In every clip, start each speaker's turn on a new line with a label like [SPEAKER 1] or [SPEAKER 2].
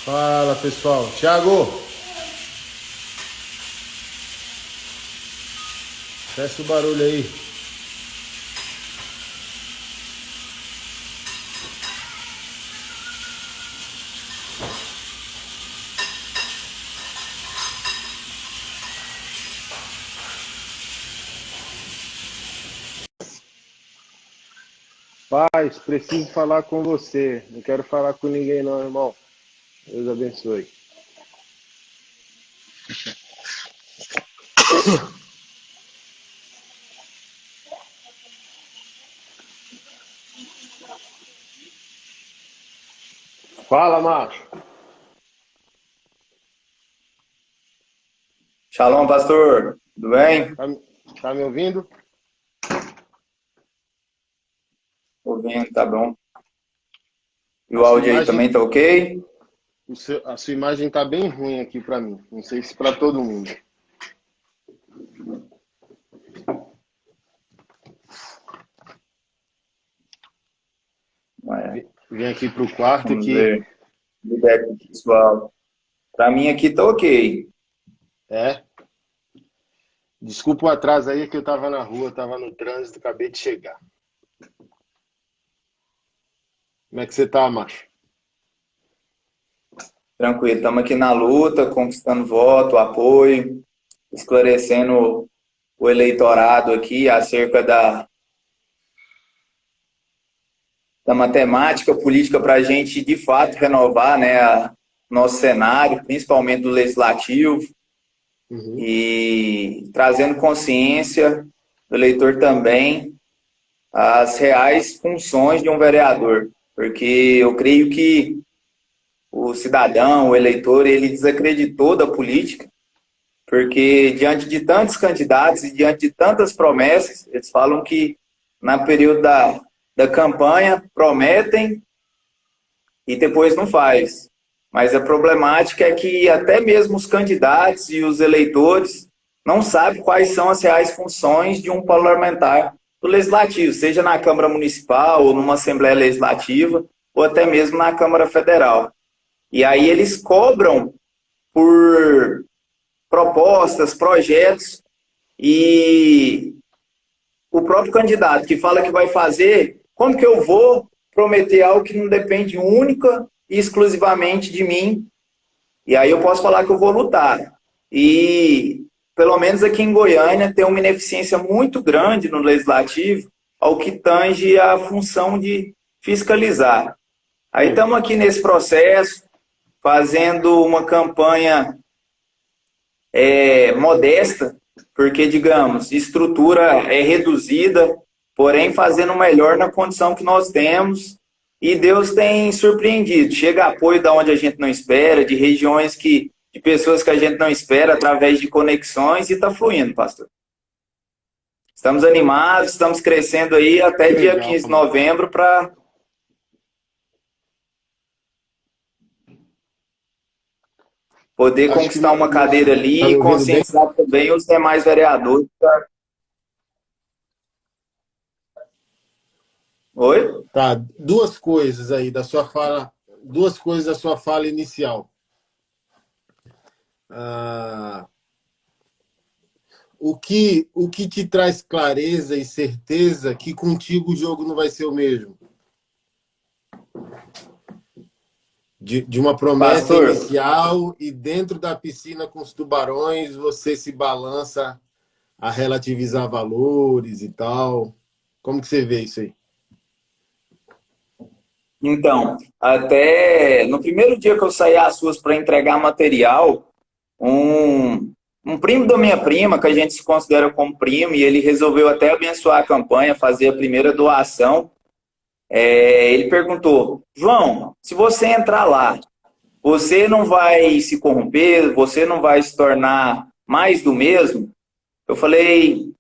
[SPEAKER 1] Fala pessoal, Thiago, cessa o barulho aí. Paz, preciso falar com você. Não quero falar com ninguém não, irmão. Deus abençoe. Fala, macho.
[SPEAKER 2] Shalom, pastor. Tudo bem?
[SPEAKER 1] Tá me ouvindo?
[SPEAKER 2] Ouvindo, tá bom. E
[SPEAKER 1] A
[SPEAKER 2] o
[SPEAKER 1] sua
[SPEAKER 2] áudio aí
[SPEAKER 1] imagem,
[SPEAKER 2] também tá ok?
[SPEAKER 1] a sua imagem tá bem ruim aqui pra mim. Não sei se pra todo mundo.
[SPEAKER 2] É,
[SPEAKER 1] Vem aqui pro quarto
[SPEAKER 2] vamos
[SPEAKER 1] aqui.
[SPEAKER 2] ver. Feedback pessoal. Pra mim aqui tá ok.
[SPEAKER 1] É. Desculpa o atraso aí, que eu tava na rua, tava no trânsito, acabei de chegar. Como é que você tá, macho?
[SPEAKER 2] Tranquilo. Estamos aqui na luta, conquistando voto, apoio, esclarecendo o eleitorado aqui acerca da matemática política para a gente, de fato, renovar, né, nosso cenário, principalmente do legislativo,
[SPEAKER 1] Uhum.
[SPEAKER 2] e trazendo consciência do eleitor também as reais funções de um vereador, porque eu creio que o cidadão, o eleitor, ele desacreditou da política, porque diante de tantos candidatos e diante de tantas promessas, eles falam que no período da campanha prometem e depois não faz. Mas a problemática é que até mesmo os candidatos e os eleitores não sabem quais são as reais funções de um parlamentar do legislativo, seja na Câmara Municipal ou numa Assembleia Legislativa, ou até mesmo na Câmara Federal. E aí eles cobram por propostas, projetos, e o próprio candidato que fala que vai fazer, como que eu vou prometer algo que não depende única e exclusivamente de mim? E aí eu posso falar que eu vou lutar. E, pelo menos aqui em Goiânia, tem uma ineficiência muito grande no legislativo ao que tange a função de fiscalizar. Aí estamos aqui nesse processo, fazendo uma campanha modesta, porque, digamos, estrutura é reduzida, porém fazendo melhor na condição que nós temos, e Deus tem surpreendido. Chega apoio da onde a gente não espera, de regiões de pessoas que a gente não espera, através de conexões, e está fluindo, pastor. Estamos animados, estamos crescendo aí até
[SPEAKER 1] Que
[SPEAKER 2] dia
[SPEAKER 1] legal,
[SPEAKER 2] 15 de
[SPEAKER 1] mano.
[SPEAKER 2] novembro para poder
[SPEAKER 1] Acho que
[SPEAKER 2] conquistar uma cadeira
[SPEAKER 1] tá
[SPEAKER 2] ali
[SPEAKER 1] me
[SPEAKER 2] e
[SPEAKER 1] ouvindo bem?
[SPEAKER 2] conscientizar também os demais vereadores. Oi?
[SPEAKER 1] Tá, duas coisas da sua fala inicial. Ah, o que te traz clareza e certeza que contigo o jogo não vai ser o mesmo? De uma promessa
[SPEAKER 2] Pastor,
[SPEAKER 1] inicial e dentro da piscina com os tubarões você se balança a relativizar valores e tal. Como que você vê isso aí?
[SPEAKER 2] então, até no primeiro dia que eu saí às ruas para entregar material, um primo da minha prima, que a gente se considera como primo, e ele resolveu até abençoar a campanha, fazer a primeira doação. Ele perguntou: João, se você entrar lá, você não vai se corromper, você não vai se tornar mais do mesmo? Eu falei: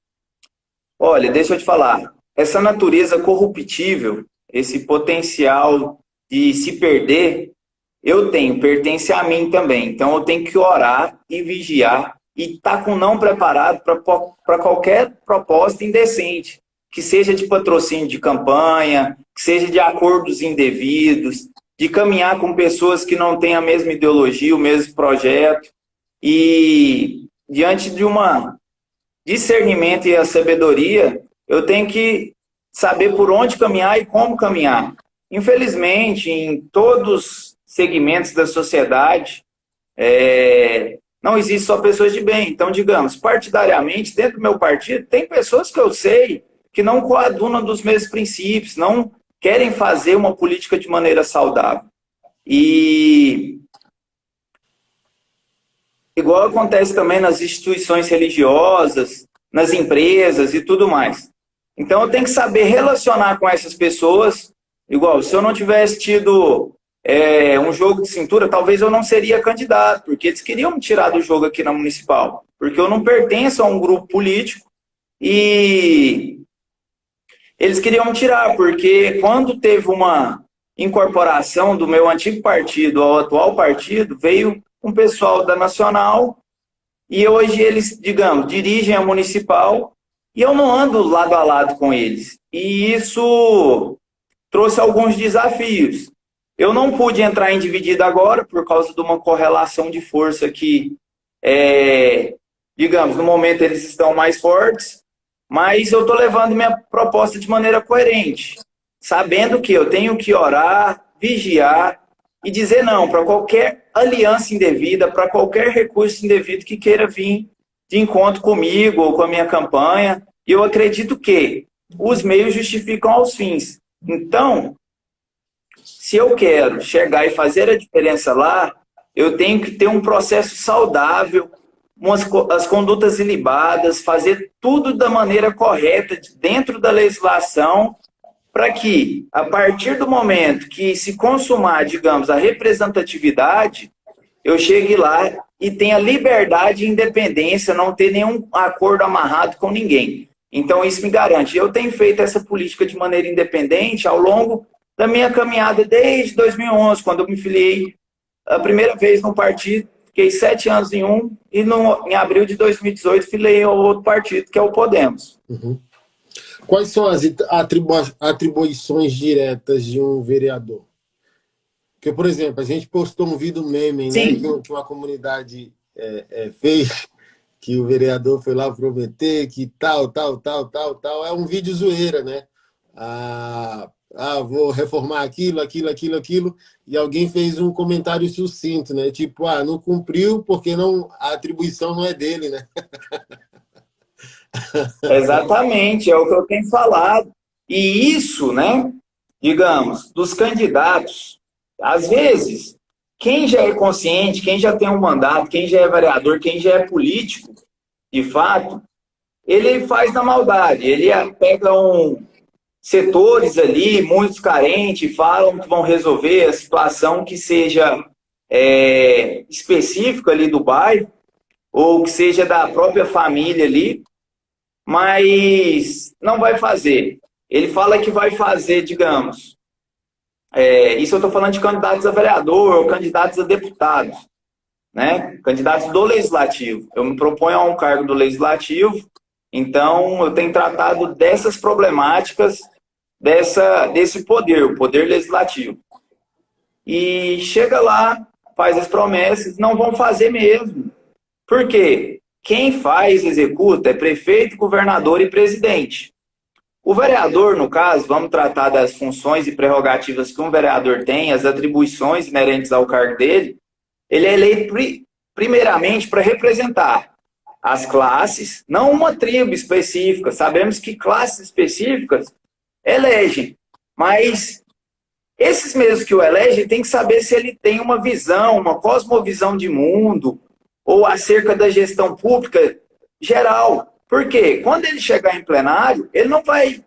[SPEAKER 2] olha, deixa eu te falar, essa natureza corruptível, esse potencial de se perder, eu tenho, pertence a mim também. Então eu tenho que orar e vigiar e estar com não preparado para qualquer proposta indecente, que seja de patrocínio de campanha, que seja de acordos indevidos, de caminhar com pessoas que não têm a mesma ideologia, o mesmo projeto. E diante de uma discernimento e a sabedoria, eu tenho que saber por onde caminhar e como caminhar. Infelizmente, em todos os segmentos da sociedade, não existe só pessoas de bem. Então, digamos, partidariamente, dentro do meu partido, tem pessoas que eu sei que não coadunam dos mesmos princípios, não querem fazer uma política de maneira saudável. E igual acontece também nas instituições religiosas, nas empresas e tudo mais. Então, eu tenho que saber relacionar com essas pessoas. Igual, se eu não tivesse tido um jogo de cintura, talvez eu não seria candidato, porque eles queriam me tirar do jogo aqui na Municipal, porque eu não pertenço a um grupo político e eles queriam me tirar, porque quando teve uma incorporação do meu antigo partido ao atual partido, veio um pessoal da Nacional e hoje eles, digamos, dirigem a Municipal e eu não ando lado a lado com eles. E isso trouxe alguns desafios. Eu não pude entrar em dividida agora por causa de uma correlação de força que, digamos, no momento eles estão mais fortes, mas eu estou levando minha proposta de maneira coerente, sabendo que eu tenho que orar, vigiar e dizer não para qualquer aliança indevida, para qualquer recurso indevido que queira vir de encontro comigo ou com a minha campanha. E eu acredito que os meios justificam aos fins. Então, se eu quero chegar e fazer a diferença lá, eu tenho que ter um processo saudável, as condutas ilibadas, fazer tudo da maneira correta, dentro da legislação, para que, a partir do momento que se consumar, digamos, a representatividade, eu chegue lá e tenha liberdade e independência, não ter nenhum acordo amarrado com ninguém. Então, isso me garante. Eu tenho feito essa política de maneira independente ao longo da minha caminhada desde 2011, quando eu me filiei a primeira vez no partido, fiquei 7 anos em um, e em abril de 2018 filiei ao outro partido, que é o Podemos.
[SPEAKER 1] Uhum. Quais são as atribuições diretas de um vereador? Porque, por exemplo, a gente postou um vídeo meme, né, que uma comunidade fez, que o vereador foi lá prometer que tal. É um vídeo zoeira, né? Vou reformar aquilo, e alguém fez um comentário sucinto, né? Tipo, não cumpriu porque a atribuição não é dele, né?
[SPEAKER 2] Exatamente, é o que eu tenho falado. E isso, né, digamos, dos candidatos, às vezes, quem já é consciente, quem já tem um mandato, quem já é vereador, quem já é político, de fato, ele faz na maldade. Ele pega setores ali, muitos carentes, falam que vão resolver a situação que seja específica ali do bairro, ou que seja da própria família ali, mas não vai fazer. Ele fala que vai fazer, digamos, isso eu estou falando de candidatos a vereador ou candidatos a deputados, né? Candidatos do Legislativo. Eu me proponho a um cargo do Legislativo, então eu tenho tratado dessas problemáticas, desse poder, o poder legislativo. E chega lá, faz as promessas, não vão fazer mesmo. Por quê? Quem faz, executa, é prefeito, governador e presidente. O vereador, no caso, vamos tratar das funções e prerrogativas que um vereador tem, as atribuições inerentes ao cargo dele. Ele é eleito primeiramente para representar as classes, não uma tribo específica. Sabemos que classes específicas elegem, mas esses mesmos que o elegem têm que saber se ele tem uma visão, uma cosmovisão de mundo, ou acerca da gestão pública geral. Por quê? Quando ele chegar em plenário, ele não vai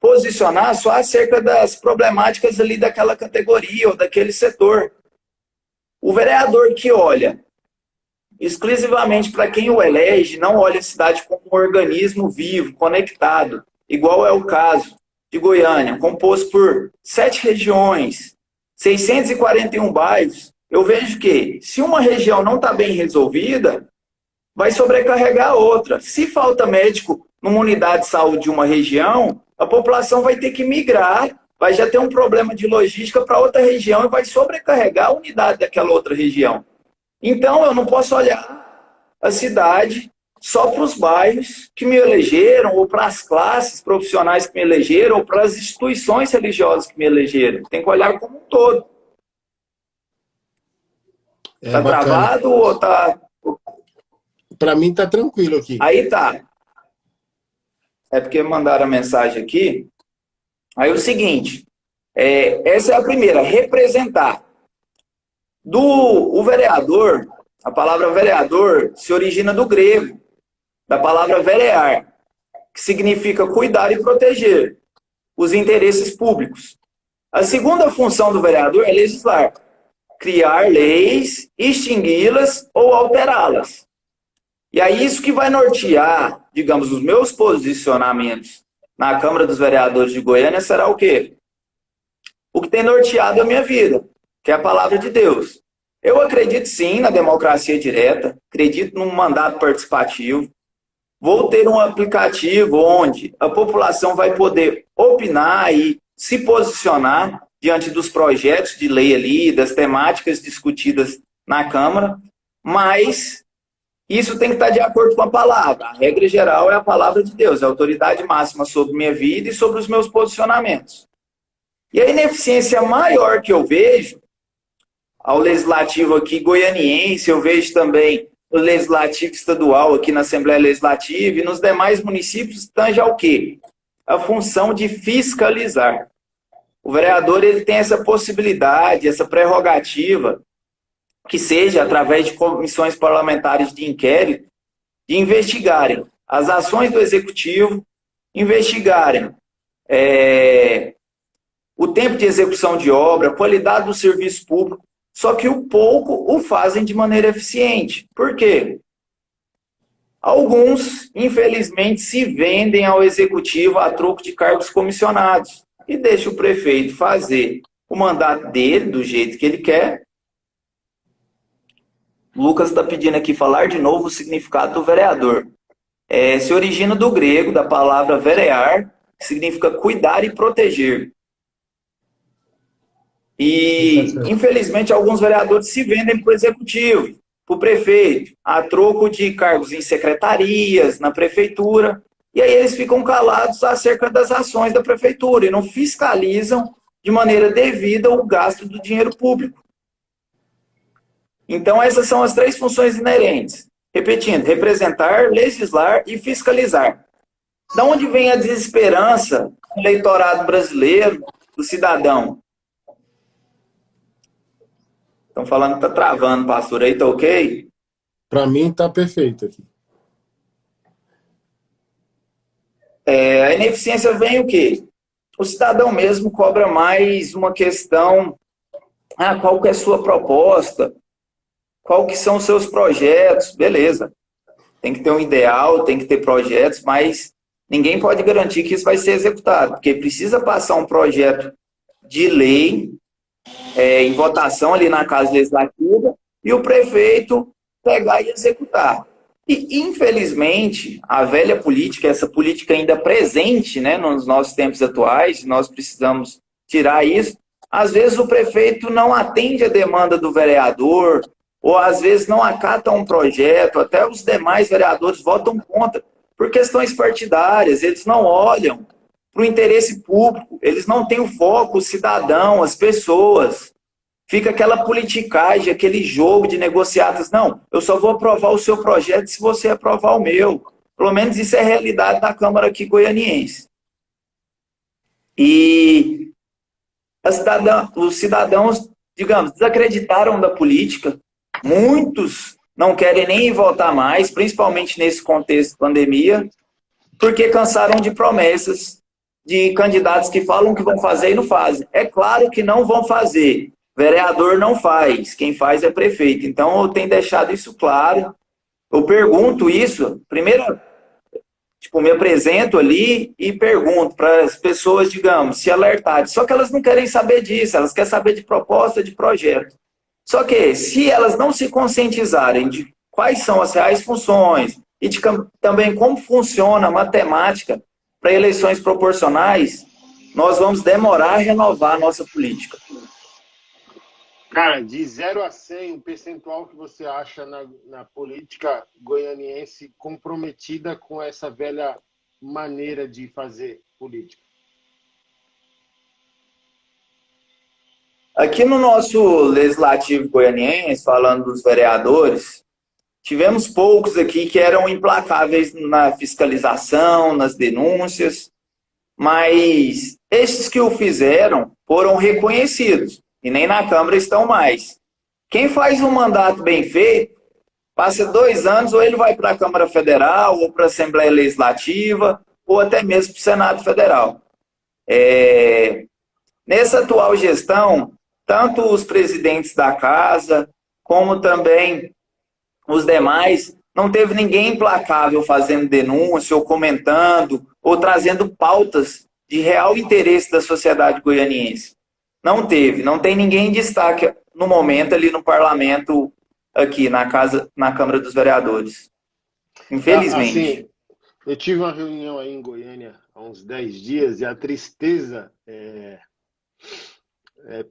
[SPEAKER 2] posicionar só acerca das problemáticas ali daquela categoria ou daquele setor. O vereador que olha exclusivamente para quem o elege, não olha a cidade como um organismo vivo, conectado, igual é o caso de Goiânia, composto por 7 regiões, 641 bairros. Eu vejo que, se uma região não está bem resolvida, vai sobrecarregar a outra. Se falta médico numa unidade de saúde de uma região, a população vai ter que migrar vai já ter um problema de logística para outra região e vai sobrecarregar a unidade daquela outra região. Então, eu não posso olhar a cidade só para os bairros que me elegeram, ou para as classes profissionais que me elegeram, ou para as instituições religiosas que me elegeram. Tem que olhar como um todo. Tá travado ou tá...
[SPEAKER 1] Para mim tá tranquilo aqui.
[SPEAKER 2] Aí tá. É porque mandaram a mensagem aqui. Aí o seguinte, essa é a primeira, representar. O vereador, a palavra vereador se origina do grego, da palavra verear, que significa cuidar e proteger os interesses públicos. A segunda função do vereador é legislar, criar leis, extingui-las ou alterá-las. E é isso que vai nortear, digamos, os meus posicionamentos na Câmara dos Vereadores de Goiânia será o quê? O que tem norteado a minha vida, que é a palavra de Deus. Eu acredito sim na democracia direta, acredito num mandato participativo. Vou ter um aplicativo onde a população vai poder opinar e se posicionar diante dos projetos de lei ali, das temáticas discutidas na Câmara, mas isso tem que estar de acordo com a palavra. A regra geral é a palavra de Deus, a autoridade máxima sobre minha vida e sobre os meus posicionamentos. E a ineficiência maior que eu vejo ao legislativo aqui goianiense, eu vejo também no legislativo estadual aqui na Assembleia Legislativa e nos demais municípios, tange ao quê? A função de fiscalizar. O vereador ele tem essa possibilidade, essa prerrogativa, que seja através de comissões parlamentares de inquérito, de investigarem as ações do executivo, investigarem o tempo de execução de obra, a qualidade do serviço público, só que o pouco o fazem de maneira eficiente. Por quê? Alguns, infelizmente, se vendem ao executivo a troco de cargos comissionados e deixa o prefeito fazer o mandato dele do jeito que ele quer. Lucas está pedindo aqui falar de novo o significado do vereador. Se origina do grego, da palavra verear, que significa cuidar e proteger. E, infelizmente, alguns vereadores se vendem para o executivo, para o prefeito, a troco de cargos em secretarias, na prefeitura, e aí eles ficam calados acerca das ações da prefeitura e não fiscalizam de maneira devida o gasto do dinheiro público. Então, essas são as três funções inerentes. Repetindo, representar, legislar e fiscalizar. Da onde vem a desesperança do eleitorado brasileiro, do cidadão? Estão falando que está travando, pastor. Aí tá ok?
[SPEAKER 1] Para mim tá perfeito aqui.
[SPEAKER 2] A ineficiência vem o quê? O cidadão mesmo cobra mais uma questão, qual que é a sua proposta? Qual que são os seus projetos? Beleza. Tem que ter um ideal, tem que ter projetos, mas ninguém pode garantir que isso vai ser executado, porque precisa passar um projeto de lei em votação ali na Casa Legislativa e o prefeito pegar e executar. E, infelizmente, a velha política, essa política ainda presente, né, nos nossos tempos atuais, nós precisamos tirar isso. Às vezes o prefeito não atende a demanda do vereador, ou às vezes não acata um projeto, até os demais vereadores votam contra, por questões partidárias, eles não olham para o interesse público, eles não têm o foco, o cidadão, as pessoas. Fica aquela politicagem, aquele jogo de negociatas. Não, eu só vou aprovar o seu projeto se você aprovar o meu. Pelo menos isso é a realidade da Câmara aqui goianiense. E os cidadãos, digamos, desacreditaram da política. Muitos não querem nem votar mais, principalmente nesse contexto de pandemia, porque cansaram de promessas de candidatos que falam que vão fazer e não fazem. É claro que não vão fazer. Vereador não faz, quem faz é prefeito. Então eu tenho deixado isso claro. Eu pergunto isso, primeiro, me apresento ali e pergunto para as pessoas, digamos, se alertarem. Só que elas não querem saber disso, elas querem saber de proposta, de projeto. Só que se elas não se conscientizarem de quais são as reais funções e de também como funciona a matemática para eleições proporcionais, nós vamos demorar a renovar a nossa política.
[SPEAKER 1] Cara, de 0 a 100, o percentual que você acha na política goianiense comprometida com essa velha maneira de fazer política?
[SPEAKER 2] Aqui no nosso legislativo goianiense, falando dos vereadores, tivemos poucos aqui que eram implacáveis na fiscalização, nas denúncias, mas esses que o fizeram foram reconhecidos e nem na Câmara estão mais. Quem faz um mandato bem feito, passa 2 anos, ou ele vai para a Câmara Federal, ou para a Assembleia Legislativa, ou até mesmo para o Senado Federal. Nessa atual gestão, tanto os presidentes da casa, como também os demais, não teve ninguém implacável fazendo denúncia, ou comentando, ou trazendo pautas de real interesse da sociedade goianiense. Não teve, não tem ninguém em destaque no momento ali no parlamento, aqui na Câmara dos Vereadores. Infelizmente.
[SPEAKER 1] Assim, eu tive uma reunião aí em Goiânia há uns 10 dias e a tristeza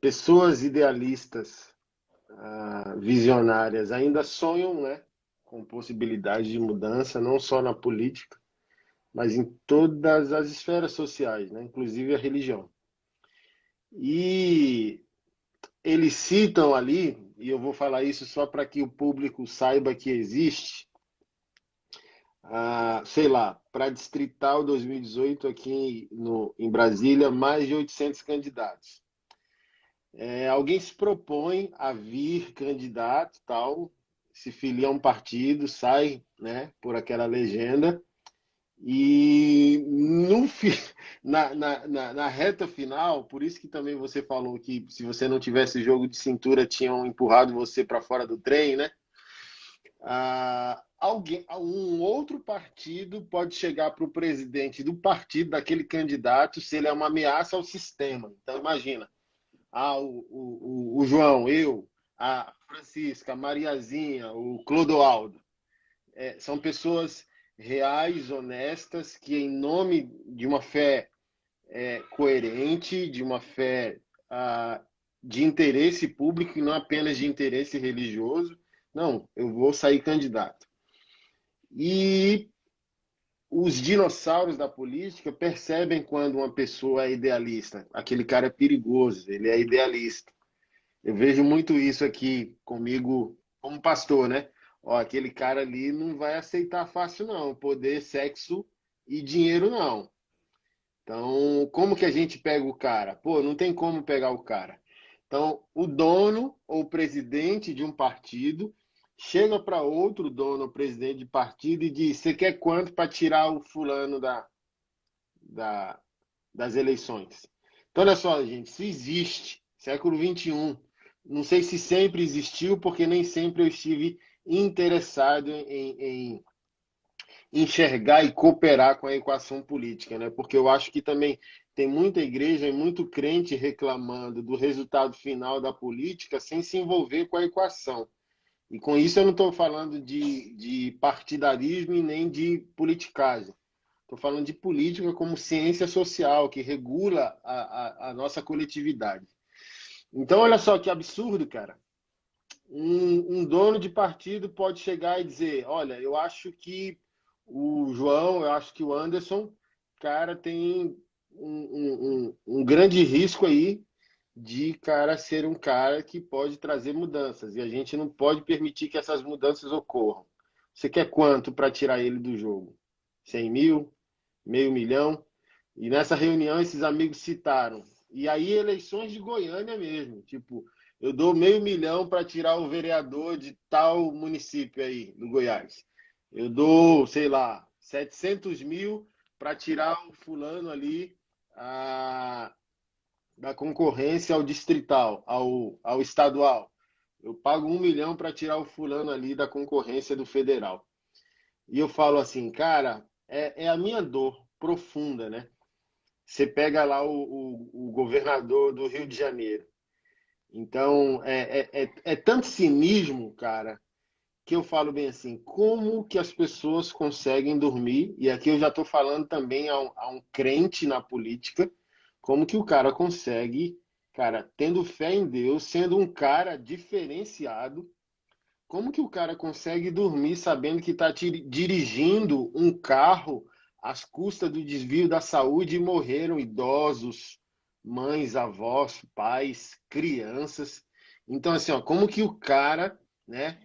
[SPEAKER 1] pessoas idealistas, visionárias, ainda sonham, né, com possibilidade de mudança, não só na política, mas em todas as esferas sociais, né, inclusive a religião. E eles citam ali, e eu vou falar isso só para que o público saiba que existe, sei lá, para Distrital 2018 aqui em Brasília, mais de 800 candidatos. Alguém se propõe a vir candidato, tal, se filia a um partido, sai, né, por aquela legenda, e na reta final, por isso que também você falou que se você não tivesse jogo de cintura, tinham empurrado você para fora do trem, né? Um outro partido pode chegar para o presidente do partido, daquele candidato, se ele é uma ameaça ao sistema. Então, imagina, o João, eu, a Francisca, a Mariazinha, o Clodoaldo. São pessoas reais, honestas, que em nome de uma fé coerente, de uma fé de interesse público e não apenas de interesse religioso, não, eu vou sair candidato. E os dinossauros da política percebem quando uma pessoa é idealista. Aquele cara é perigoso, ele é idealista. Eu vejo muito isso aqui comigo como pastor, né? Ó, aquele cara ali não vai aceitar fácil, não. Poder, sexo e dinheiro, não. Então, como que a gente pega o cara? Pô, não tem como pegar o cara. Então, o dono ou o presidente de um partido chega para outro dono ou presidente de partido e diz: você quer quanto para tirar o fulano das eleições? Então, olha só, gente, isso existe. Século XXI. Não sei se sempre existiu, porque nem sempre eu estive interessado em enxergar e cooperar com a equação política, né? Porque eu acho que também tem muita igreja e muito crente reclamando do resultado final da política sem se envolver com a equação. E com isso eu não estou falando de partidarismo e nem de politicagem. Estou falando de política como ciência social, que regula a nossa coletividade. Então, olha só que absurdo, cara. Um dono de partido pode chegar e dizer: olha, eu acho que o João, eu acho que o Anderson, cara, tem um grande risco aí de cara ser um cara que pode trazer mudanças. E a gente não pode permitir que essas mudanças ocorram. Você quer quanto para tirar ele do jogo? 100 mil? Meio milhão? E nessa reunião esses amigos citaram. E aí eleições de Goiânia mesmo. Tipo, eu dou meio milhão para tirar o vereador de tal município aí, do Goiás. Eu dou, sei lá, 700 mil para tirar o fulano ali da concorrência ao distrital, ao estadual. Eu pago 1 milhão para tirar o fulano ali da concorrência do federal. E eu falo assim, cara, é a minha dor profunda, né? Você pega lá o governador do Rio de Janeiro. Então, é tanto cinismo, cara, que eu falo bem assim, como que as pessoas conseguem dormir, e aqui eu já estou falando também a um crente na política, como que o cara consegue, cara, tendo fé em Deus, sendo um cara diferenciado, como que o cara consegue dormir sabendo que está dirigindo um carro às custas do desvio da saúde e morreram idosos, mães, avós, pais, crianças? Então, assim, ó, como que o cara, né?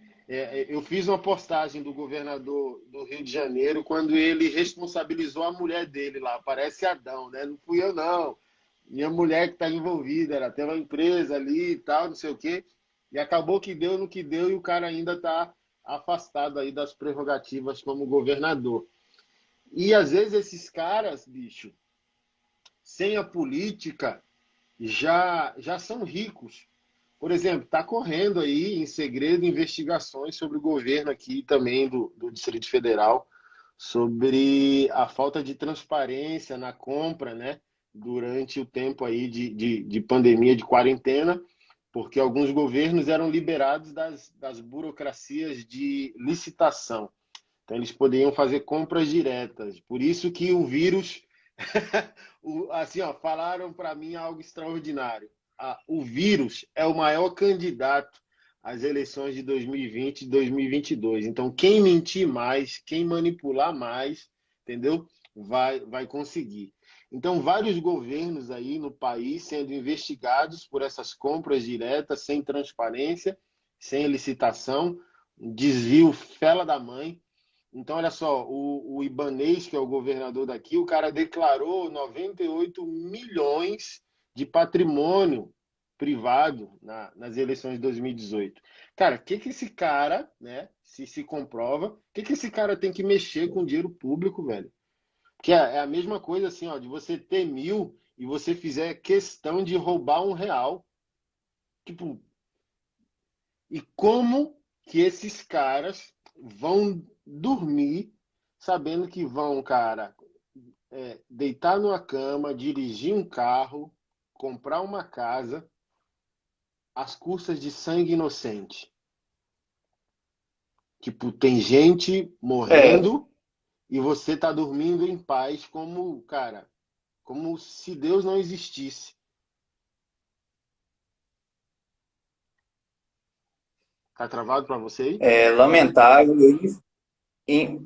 [SPEAKER 1] Eu fiz uma postagem do governador do Rio de Janeiro quando ele responsabilizou a mulher dele lá, parece Adão, né? Não fui eu, não. Minha mulher que está envolvida, ela tem uma empresa ali e tal, não sei o quê. E acabou que deu no que deu e o cara ainda está afastado aí das prerrogativas como governador. E às vezes esses caras, bicho, sem a política, já são ricos. Por exemplo, está correndo aí em segredo investigações sobre o governo aqui também do Distrito Federal, sobre a falta de transparência na compra, né, durante o tempo aí de pandemia, de quarentena, porque alguns governos eram liberados das burocracias de licitação. Então, eles poderiam fazer compras diretas. Por isso que o vírus... assim, ó, falaram para mim algo extraordinário. O vírus é o maior candidato às eleições de 2020 e 2022. Então, quem mentir mais, quem manipular mais, entendeu? Vai conseguir. Então, vários governos aí no país sendo investigados por essas compras diretas, sem transparência, sem licitação, desvio fela da mãe. Então, olha só, o Ibanez, que é o governador daqui, o cara declarou 98 milhões de patrimônio privado nas eleições de 2018. Cara, o que esse cara, né, se comprova, o que esse cara tem que mexer com dinheiro público, velho? Que é a mesma coisa assim, ó, de você ter 1.000 e você fizer questão de roubar R$ 1. Tipo, e como que esses caras vão dormir sabendo que vão, cara, deitar numa cama, dirigir um carro, comprar uma casa às custas de sangue inocente? Tipo, tem gente
[SPEAKER 2] É,
[SPEAKER 1] morrendo e você tá dormindo em paz como, cara, como se Deus não existisse. Tá travado para você aí?
[SPEAKER 2] é lamentável. E,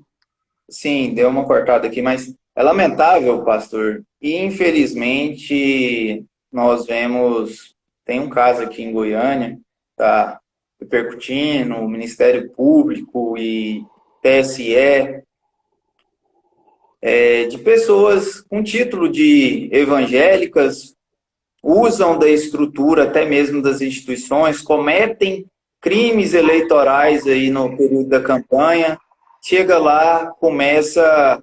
[SPEAKER 2] sim, deu uma cortada aqui, mas é lamentável, pastor. E infelizmente nós vemos, tem um caso aqui em Goiânia, tá repercutindo, o Ministério Público e TSE, de pessoas com título de evangélicas, usam da estrutura até mesmo das instituições, cometem crimes eleitorais aí no período da campanha, chega lá, começa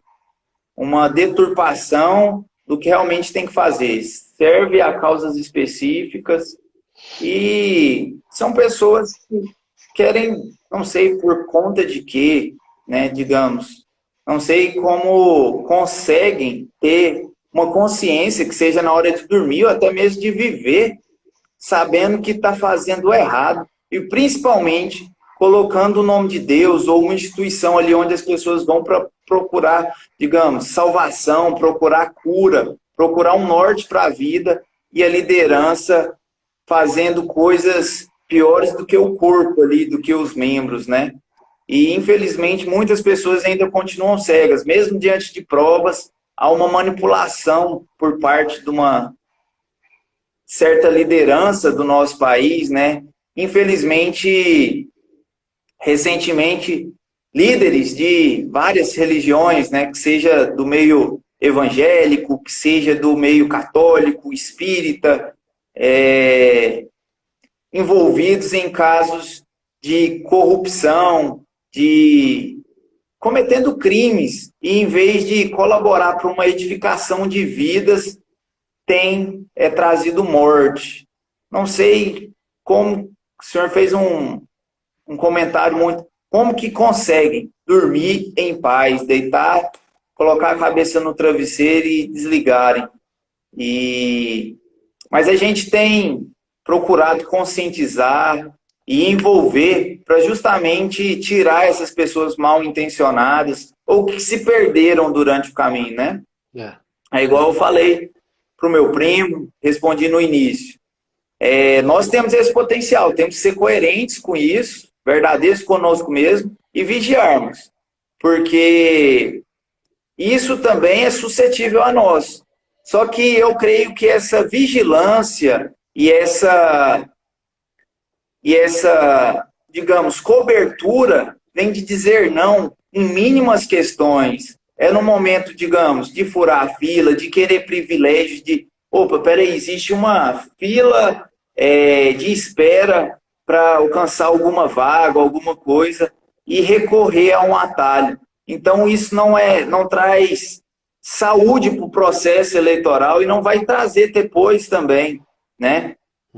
[SPEAKER 2] uma deturpação do que realmente tem que fazer. Serve a causas específicas e são pessoas que querem, não sei por conta de quê, né, digamos, não sei como conseguem ter uma consciência que seja na hora de dormir ou até mesmo de viver, sabendo que está fazendo errado e principalmente colocando o nome de Deus ou uma instituição ali onde as pessoas vão para procurar, digamos, salvação, procurar cura, procurar um norte para a vida e a liderança fazendo coisas piores do que o corpo ali, do que os membros, né? E, infelizmente, muitas pessoas ainda continuam cegas, mesmo diante de provas, há uma manipulação por parte de uma certa liderança do nosso país, né? Infelizmente, recentemente, líderes de várias religiões, né, que seja do meio evangélico, que seja do meio católico, espírita, envolvidos em casos de corrupção, de cometendo crimes, e em vez de colaborar para uma edificação de vidas, tem trazido morte. Não sei como, o senhor fez um comentário muito, como que conseguem dormir em paz, deitar, colocar a cabeça no travesseiro e desligarem. Mas a gente tem procurado conscientizar e envolver para justamente tirar essas pessoas mal intencionadas ou que se perderam durante o caminho, né? É igual eu falei para o meu primo, respondi no início. Nós temos esse potencial, temos que ser coerentes com isso, verdadeiros conosco mesmo e vigiarmos, porque isso também é suscetível a nós. Só que eu creio que essa vigilância e essa, digamos, cobertura vem de dizer não em mínimas questões. É no momento, digamos, de furar a fila, de querer privilégios, de, opa, peraí, existe uma fila de espera para alcançar alguma vaga, alguma coisa, e recorrer a um atalho. Então, isso não traz saúde para o processo eleitoral e não vai trazer depois também, né?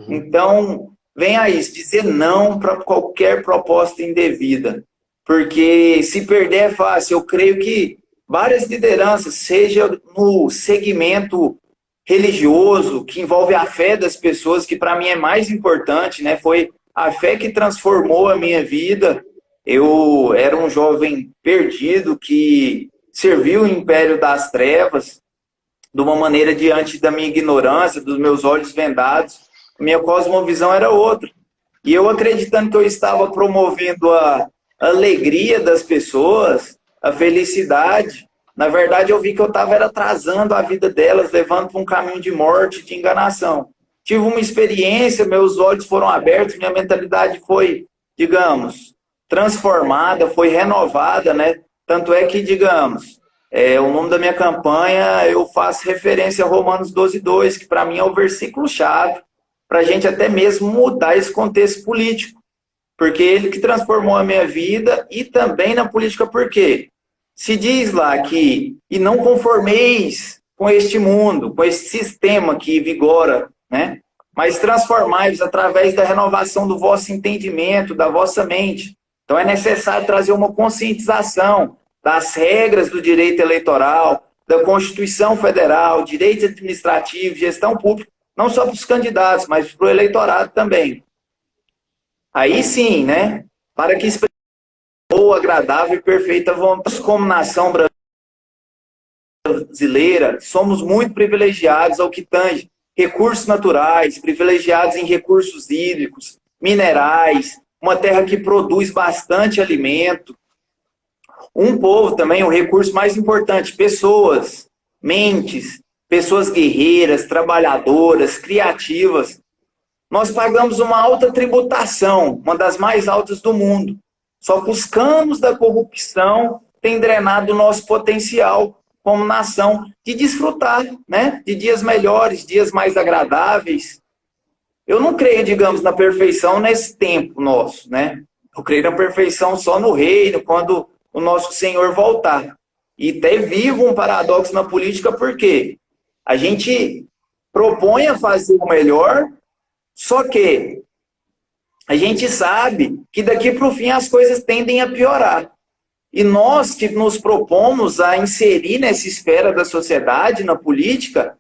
[SPEAKER 2] Então, vem a isso, dizer não para qualquer proposta indevida, porque se perder é fácil. Eu creio que várias lideranças, seja no segmento religioso, que envolve a fé das pessoas, que para mim é mais importante, né? Foi a fé que transformou a minha vida. Eu era um jovem perdido que serviu o império das trevas de uma maneira diante da minha ignorância, dos meus olhos vendados. Minha cosmovisão era outra. E eu acreditando que eu estava promovendo a alegria das pessoas, a felicidade, na verdade eu vi que eu estava atrasando a vida delas, levando para um caminho de morte, de enganação. Tive uma experiência, meus olhos foram abertos, minha mentalidade foi, digamos, transformada, foi renovada, né? Tanto é que, digamos, o nome da minha campanha, eu faço referência a Romanos 12:2, que para mim é o versículo-chave, para a gente até mesmo mudar esse contexto político. Porque ele que transformou a minha vida e também na política, por quê? Se diz lá que, e não conformeis com este mundo, com esse sistema que vigora, né? Mas transformai-vos através da renovação do vosso entendimento, da vossa mente. Então é necessário trazer uma conscientização das regras do direito eleitoral, da Constituição Federal, direito administrativo, gestão pública, não só para os candidatos, mas para o eleitorado também. Aí sim, né? Para que expressemos boa, agradável e perfeita vontade. Como nação brasileira, somos muito privilegiados ao que tange recursos naturais, privilegiados em recursos hídricos, minerais, uma terra que produz bastante alimento. Um povo também, o recurso mais importante, pessoas, mentes, pessoas guerreiras, trabalhadoras, criativas. Nós pagamos uma alta tributação, uma das mais altas do mundo. Só que os canos da corrupção têm drenado o nosso potencial como nação de desfrutar, né? De dias melhores, dias mais agradáveis. Eu não creio, digamos, na perfeição nesse tempo nosso, né? Eu creio na perfeição só no reino, quando o nosso Senhor voltar. E até vivo um paradoxo na política, porque a gente propõe a fazer o melhor, só que a gente sabe que daqui para o fim as coisas tendem a piorar. E nós que nos propomos a inserir nessa esfera da sociedade, na política,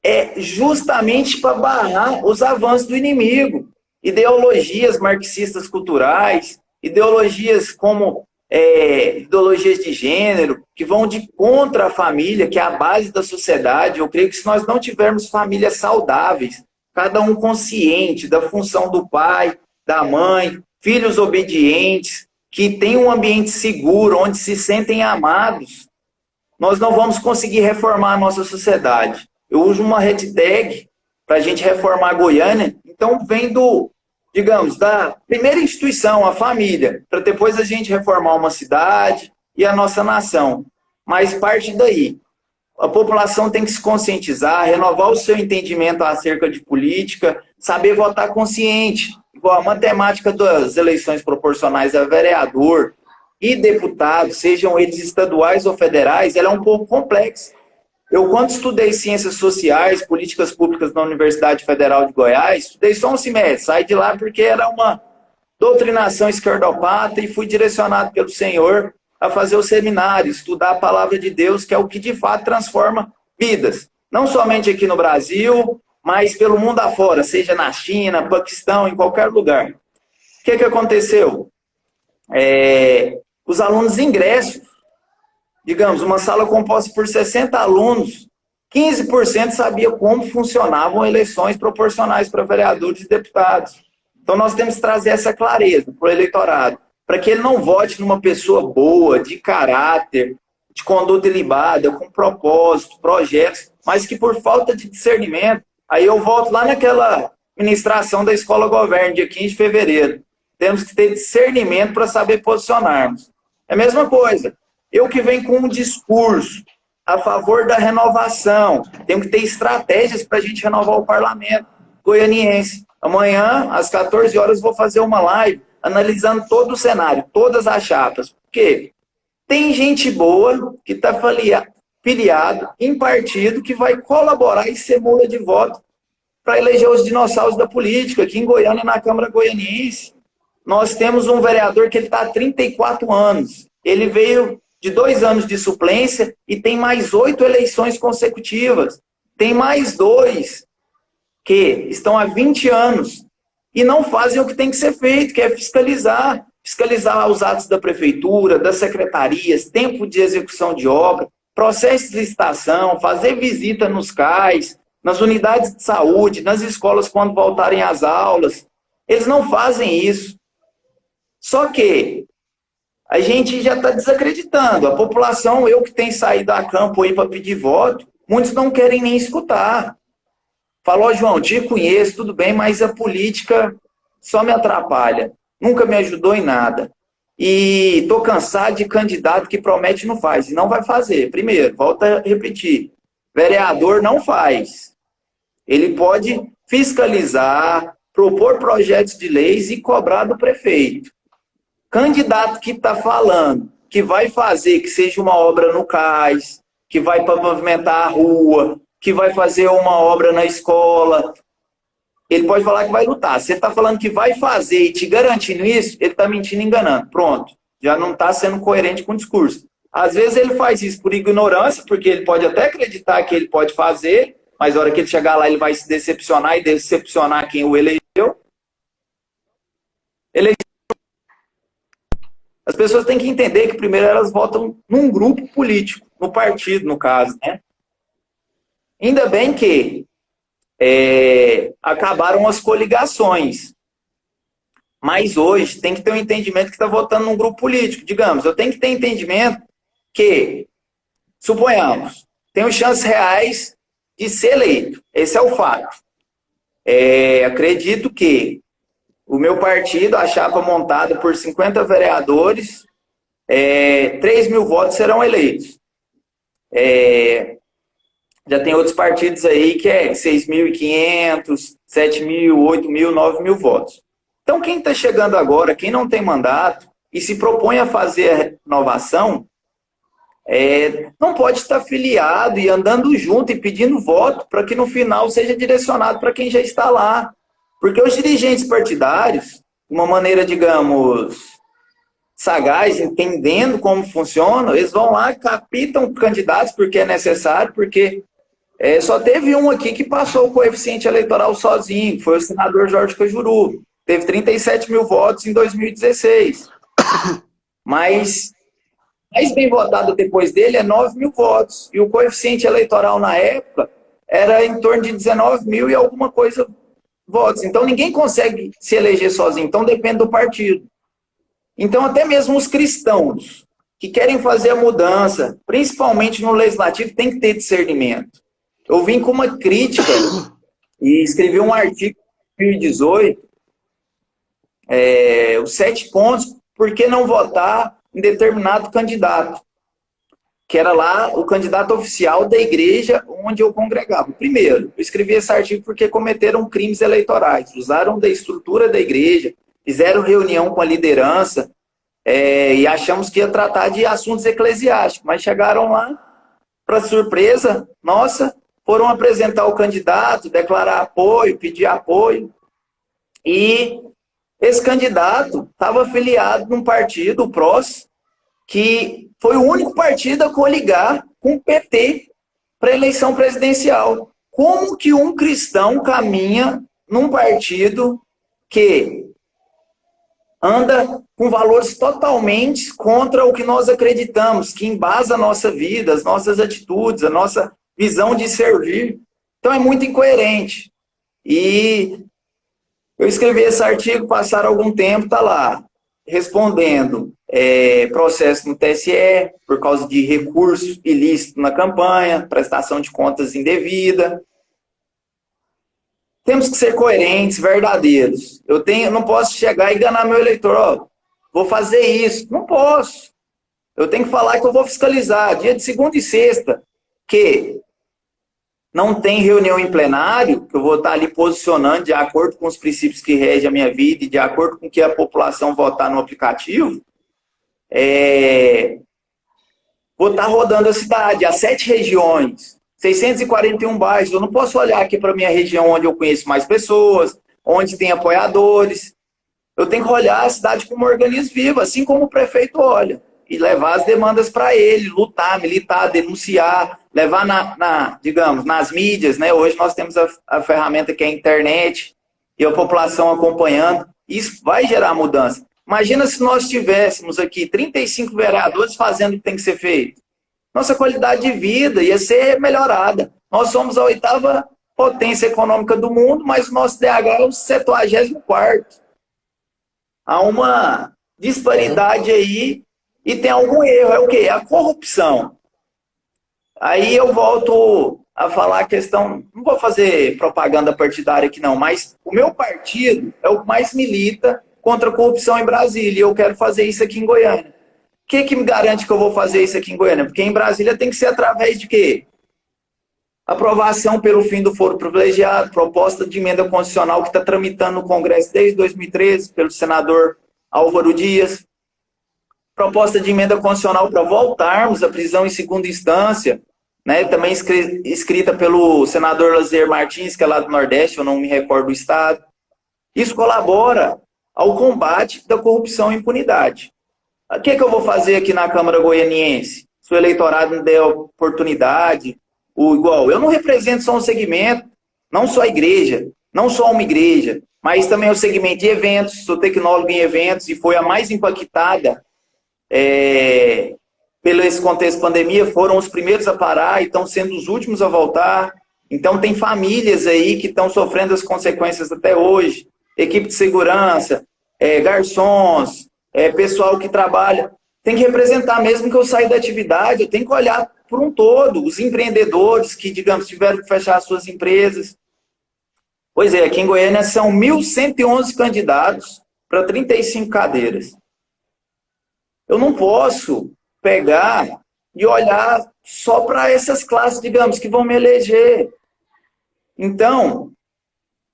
[SPEAKER 2] é justamente para barrar os avanços do inimigo. Ideologias marxistas culturais, ideologias como ideologias de gênero, que vão de contra a família, que é a base da sociedade. Eu creio que se nós não tivermos famílias saudáveis, cada um consciente da função do pai, da mãe, filhos obedientes, que tem um ambiente seguro, onde se sentem amados, nós não vamos conseguir reformar a nossa sociedade. Eu uso uma hashtag para a gente reformar a Goiânia, então vem digamos, da primeira instituição, a família, para depois a gente reformar uma cidade e a nossa nação. Mas parte daí. A população tem que se conscientizar, renovar o seu entendimento acerca de política, saber votar consciente. Igual a matemática das eleições proporcionais a vereador e deputado, sejam eles estaduais ou federais, ela é um pouco complexa. Eu, quando estudei Ciências Sociais, Políticas Públicas na Universidade Federal de Goiás, estudei só um semestre, saí de lá porque era uma doutrinação esquerdopata e fui direcionado pelo Senhor a fazer o seminário, estudar a Palavra de Deus, que é o que de fato transforma vidas. Não somente aqui no Brasil, mas pelo mundo afora, seja na China, Paquistão, em qualquer lugar. O que aconteceu? Os alunos ingressam, digamos, uma sala composta por 60 alunos, 15% sabia como funcionavam eleições proporcionais para vereadores e deputados. Então nós temos que trazer essa clareza para o eleitorado, para que ele não vote numa pessoa boa, de caráter, de conduta ilibada, com propósito, projetos, mas que por falta de discernimento, aí eu volto lá naquela ministração da Escola Governo, dia 15 de fevereiro. Temos que ter discernimento para saber posicionarmos. É a mesma coisa. Eu que venho com um discurso a favor da renovação, temos que ter estratégias para a gente renovar o parlamento goianiense. Amanhã, às 14 horas, vou fazer uma live analisando todo o cenário, todas as chapas. Por quê? Tem gente boa que está filiado em partido que vai colaborar e ser mula de voto para eleger os dinossauros da política, aqui em Goiânia e na Câmara Goianiense. Nós temos um vereador que está há 34 anos. Ele veio de 2 anos de suplência e tem mais 8 eleições consecutivas. Tem mais 2 que estão há 20 anos e não fazem o que tem que ser feito, que é fiscalizar. Fiscalizar os atos da prefeitura, das secretarias, tempo de execução de obra, processo de licitação, fazer visita nos CAIs, nas unidades de saúde, nas escolas quando voltarem às aulas. Eles não fazem isso. Só que a gente já está desacreditando. A população, eu que tenho saído a campo aí para pedir voto, muitos não querem nem escutar. Falou, João, te conheço, tudo bem, mas a política só me atrapalha. Nunca me ajudou em nada. E estou cansado de candidato que promete e não faz. E não vai fazer. Primeiro, volta a repetir. Vereador não faz. Ele pode fiscalizar, propor projetos de leis e cobrar do prefeito. Candidato que está falando que vai fazer que seja uma obra no cais, que vai pavimentar a rua, que vai fazer uma obra na escola, ele pode falar que vai lutar. Se ele está falando que vai fazer e te garantindo isso, ele está mentindo e enganando. Pronto. Já não está sendo coerente com o discurso. Às vezes ele faz isso por ignorância, porque ele pode até acreditar que ele pode fazer, mas na hora que ele chegar lá ele vai se decepcionar e decepcionar quem o elegeu. As pessoas têm que entender que primeiro elas votam num grupo político, no partido, no caso, né? Ainda bem que acabaram as coligações. Mas hoje tem que ter um entendimento que está votando num grupo político. Digamos, eu tenho que ter entendimento que, suponhamos, tenho chances reais de ser eleito. Esse é o fato. Acredito que o meu partido, a chapa montada por 50 vereadores, 3 mil votos serão eleitos. Já tem outros partidos aí que 6.500, 7.000, 8.000, 9.000 votos. Então, quem está chegando agora, quem não tem mandato e se propõe a fazer a renovação, não pode estar filiado e andando junto e pedindo voto para que no final seja direcionado para quem já está lá. Porque os dirigentes partidários, de uma maneira, digamos, sagaz, entendendo como funciona, eles vão lá, capitam candidatos porque é necessário, porque só teve um aqui que passou o coeficiente eleitoral sozinho, foi o senador Jorge Cajuru. Teve 37 mil votos em 2016. Mas mais bem votado depois dele é 9 mil votos. E o coeficiente eleitoral na época era em torno de 19 mil e alguma coisa votos. Então ninguém consegue se eleger sozinho, então depende do partido. Então até mesmo os cristãos que querem fazer a mudança, principalmente no legislativo, tem que ter discernimento. Eu vim com uma crítica e escrevi um artigo em 2018, os 7 pontos, por que não votar em determinado candidato, que era lá o candidato oficial da igreja onde eu congregava. Primeiro, eu escrevi esse artigo porque cometeram crimes eleitorais, usaram da estrutura da igreja, fizeram reunião com a liderança e achamos que ia tratar de assuntos eclesiásticos, mas chegaram lá, para surpresa nossa, foram apresentar o candidato, declarar apoio, pedir apoio, e esse candidato estava afiliado num partido, o PROS, que foi o único partido a coligar com o PT para a eleição presidencial. Como que um cristão caminha num partido que anda com valores totalmente contra o que nós acreditamos, que embasa a nossa vida, as nossas atitudes, a nossa visão de servir. Então é muito incoerente. E eu escrevi esse artigo, passaram algum tempo, está lá, respondendo processo no TSE por causa de recurso ilícito na campanha, prestação de contas indevida. Temos que ser coerentes, verdadeiros. Eu não posso chegar e enganar meu eleitor, ó, vou fazer isso. Não posso. Eu tenho que falar que eu vou fiscalizar. Dia de segunda e sexta, que não tem reunião em plenário, que eu vou estar ali posicionando de acordo com os princípios que regem a minha vida e de acordo com o que a população votar no aplicativo, vou estar rodando a cidade, as 7 regiões, 641 bairros. Eu não posso olhar aqui para a minha região onde eu conheço mais pessoas, onde tem apoiadores. Eu tenho que olhar a cidade como um organismo vivo, assim como o prefeito olha. E levar as demandas para ele, lutar, militar, denunciar, levar digamos, nas mídias, né? Hoje nós temos a ferramenta que é a internet e a população acompanhando. Isso vai gerar mudança. Imagina se nós tivéssemos aqui 35 vereadores fazendo o que tem que ser feito. Nossa qualidade de vida ia ser melhorada. Nós somos a 8ª potência econômica do mundo, mas o nosso DH é o 74º. Há uma disparidade aí e tem algum erro. É o quê? A corrupção. Aí eu volto a falar a questão, não vou fazer propaganda partidária aqui não, mas o meu partido é o que mais milita contra a corrupção em Brasília, e eu quero fazer isso aqui em Goiânia. O que me garante que eu vou fazer isso aqui em Goiânia? Porque em Brasília tem que ser através de quê? Aprovação pelo fim do foro privilegiado, proposta de emenda constitucional que está tramitando no Congresso desde 2013, pelo senador Álvaro Dias, proposta de emenda constitucional para voltarmos à prisão em segunda instância, né, também escrita pelo senador Lazier Martins, que é lá do Nordeste, eu não me recordo do estado. Isso colabora ao combate da corrupção e impunidade. O que eu vou fazer aqui na Câmara Goianiense? Se o eleitorado me der oportunidade, igual, eu não represento só um segmento, não só a igreja, não só uma igreja, mas também o segmento de eventos, sou tecnólogo em eventos e foi a mais impactada pelo esse contexto de pandemia, foram os primeiros a parar e estão sendo os últimos a voltar. Então tem famílias aí que estão sofrendo as consequências até hoje, equipe de segurança, garçons, pessoal que trabalha. Tem que representar, mesmo que eu saia da atividade, eu tenho que olhar por um todo, os empreendedores que, digamos, tiveram que fechar as suas empresas. Pois é, aqui em Goiânia são 1.111 candidatos para 35 cadeiras. Eu não posso pegar e olhar só para essas classes, digamos, que vão me eleger. Então,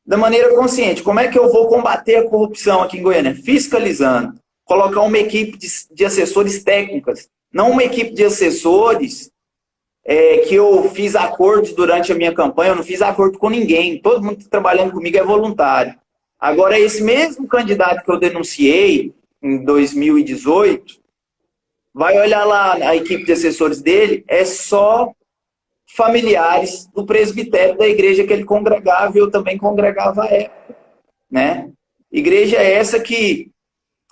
[SPEAKER 2] da maneira consciente, como é que eu vou combater a corrupção aqui em Goiânia? Fiscalizando. Colocar uma equipe de assessores técnicas, não uma equipe de assessores que eu fiz acordos durante a minha campanha, eu não fiz acordo com ninguém, todo mundo que está trabalhando comigo é voluntário. Agora, esse mesmo candidato que eu denunciei em 2018, vai olhar lá a equipe de assessores dele, é só familiares do presbitério da igreja que ele congregava, e eu também congregava à época, né? Igreja essa que,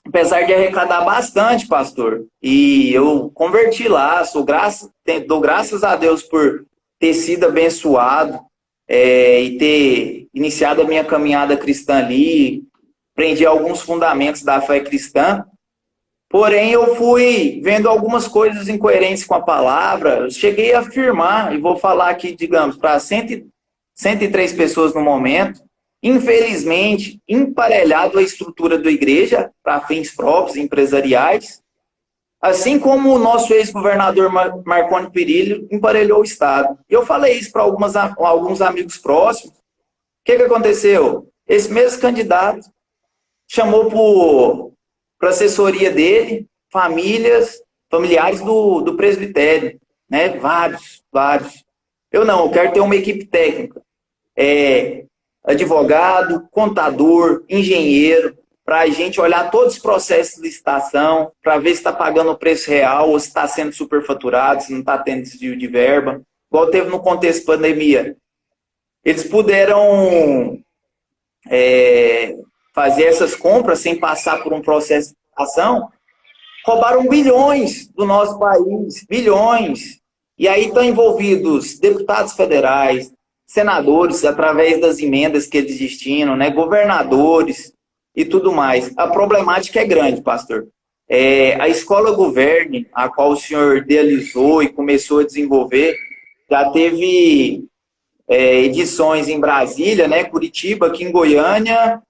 [SPEAKER 2] apesar de arrecadar bastante, pastor, e eu converti lá, dou graças a Deus por ter sido abençoado e ter iniciado a minha caminhada cristã ali, aprendi alguns fundamentos da fé cristã. Porém, eu fui vendo algumas coisas incoerentes com a palavra, eu cheguei a afirmar, e vou falar aqui, digamos, para 103 pessoas no momento, infelizmente, emparelhado à estrutura da igreja, para fins próprios, empresariais, assim como o nosso ex-governador Marconi Perillo emparelhou o Estado. E eu falei isso para alguns amigos próximos. O que aconteceu? Esse mesmo candidato chamou para a assessoria dele, familiares do presbitério, né? Vários. Eu quero ter uma equipe técnica, advogado, contador, engenheiro, para a gente olhar todos os processos de licitação, para ver se está pagando o preço real, ou se está sendo superfaturado, se não está tendo desvio de verba, igual teve no contexto de pandemia. Eles puderam fazer essas compras sem passar por um processo de licitação, roubaram bilhões do nosso país, bilhões. E aí estão envolvidos deputados federais, senadores, através das emendas que eles destinam, né, governadores e tudo mais. A problemática é grande, pastor. A escola Governe, a qual o senhor idealizou e começou a desenvolver, já teve edições em Brasília, né, Curitiba, aqui em Goiânia,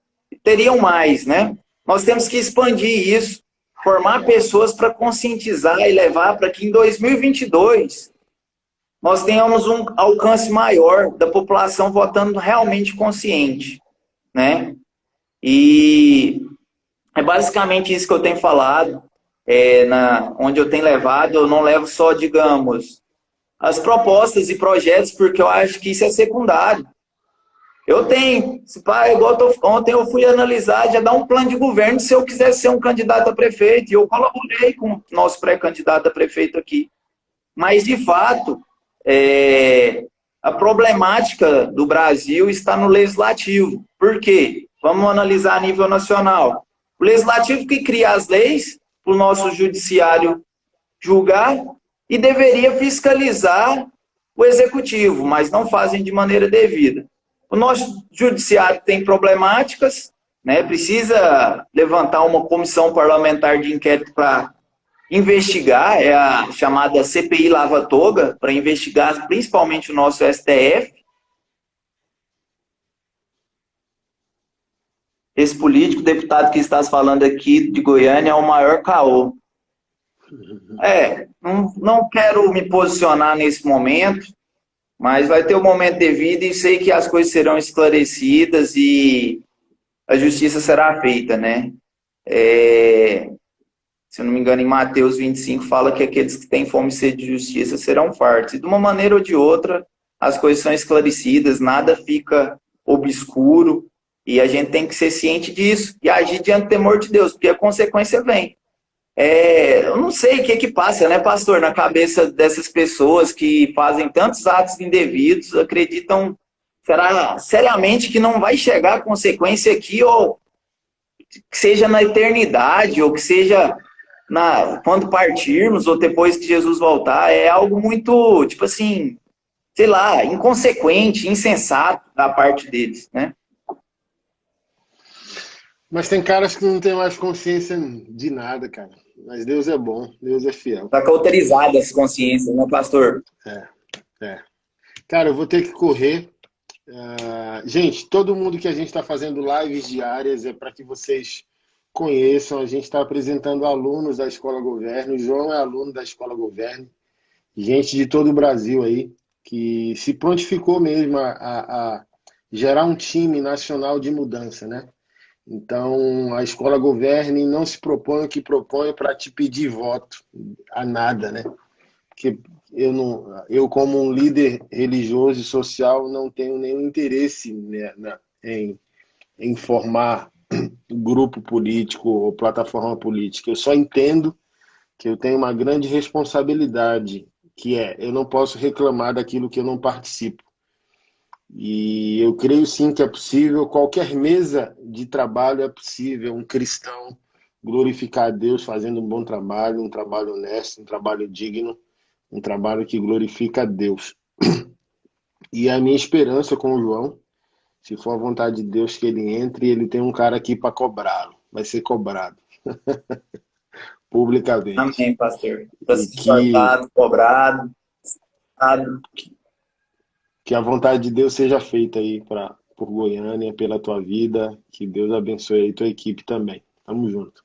[SPEAKER 2] teriam mais, né? Nós temos que expandir isso, formar pessoas para conscientizar e levar para que em 2022 nós tenhamos um alcance maior da população votando realmente consciente, né? E é basicamente isso que eu tenho falado, onde eu tenho levado. Eu não levo só, digamos, as propostas e projetos, porque eu acho que isso é secundário. Eu tenho, ontem eu fui analisar, já dar um plano de governo se eu quiser ser um candidato a prefeito, e eu colaborei com o nosso pré-candidato a prefeito aqui. Mas, de fato, a problemática do Brasil está no legislativo. Por quê? Vamos analisar a nível nacional. O legislativo que cria as leis, para o nosso judiciário julgar, e deveria fiscalizar o executivo, mas não fazem de maneira devida. O nosso judiciário tem problemáticas, né? Precisa levantar uma comissão parlamentar de inquérito para investigar, é a chamada CPI Lava Toga, para investigar principalmente o nosso STF. Esse político, deputado que estás falando aqui de Goiânia, é o maior caô. Não quero me posicionar nesse momento, mas vai ter o momento devido e sei que as coisas serão esclarecidas e a justiça será feita, né? Se eu não me engano, em Mateus 25 fala que aqueles que têm fome e sede de justiça serão fartos. E de uma maneira ou de outra, as coisas são esclarecidas, nada fica obscuro, e a gente tem que ser ciente disso e agir diante do temor de Deus, porque a consequência vem. Eu não sei o que passa, né, pastor, na cabeça dessas pessoas que fazem tantos atos indevidos, acreditam seriamente que não vai chegar a consequência aqui, ou que seja na eternidade, ou que seja quando partirmos, ou depois que Jesus voltar. É algo muito, tipo assim, sei lá, inconsequente, insensato da parte deles, né?
[SPEAKER 1] Mas tem caras que não têm mais consciência de nada, cara. Mas Deus é bom, Deus é fiel.
[SPEAKER 2] Está cauterizada essa consciência, né, pastor?
[SPEAKER 1] Cara, eu vou ter que correr. Gente, todo mundo que a gente está fazendo lives diárias é para que vocês conheçam. A gente está apresentando alunos da Escola Governe. O João é aluno da Escola Governe. Gente de todo o Brasil aí, que se prontificou mesmo a gerar um time nacional de mudança, né? Então, a Escola Governe não se propõe o que propõe para te pedir voto a nada, né? Porque eu, como um líder religioso e social, não tenho nenhum interesse, né, em formar grupo político ou plataforma política. Eu só entendo que eu tenho uma grande responsabilidade, que eu não posso reclamar daquilo que eu não participo. E eu creio sim que é possível, qualquer mesa de trabalho é possível, um cristão glorificar a Deus fazendo um bom trabalho, um trabalho honesto, um trabalho digno, um trabalho que glorifica a Deus. E a minha esperança com o João, se for a vontade de Deus que ele entre, ele tem um cara aqui para cobrá-lo, vai ser cobrado publicamente.
[SPEAKER 2] Amém, pastor. Para ser exortado, cobrado,
[SPEAKER 1] que a vontade de Deus seja feita aí por Goiânia, pela tua vida. Que Deus abençoe aí tua equipe também. Tamo junto.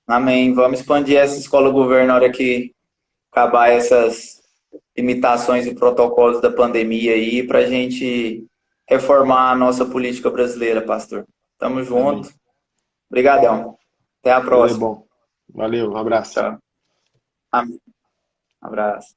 [SPEAKER 2] Amém. Vamos expandir essa Escola Governe na hora que acabar essas limitações e protocolos da pandemia aí, para a gente reformar a nossa política brasileira, pastor. Tamo junto. Obrigadão. Até a próxima.
[SPEAKER 1] Bom. Valeu, um abraço.
[SPEAKER 2] Tchau. Amém. Um abraço.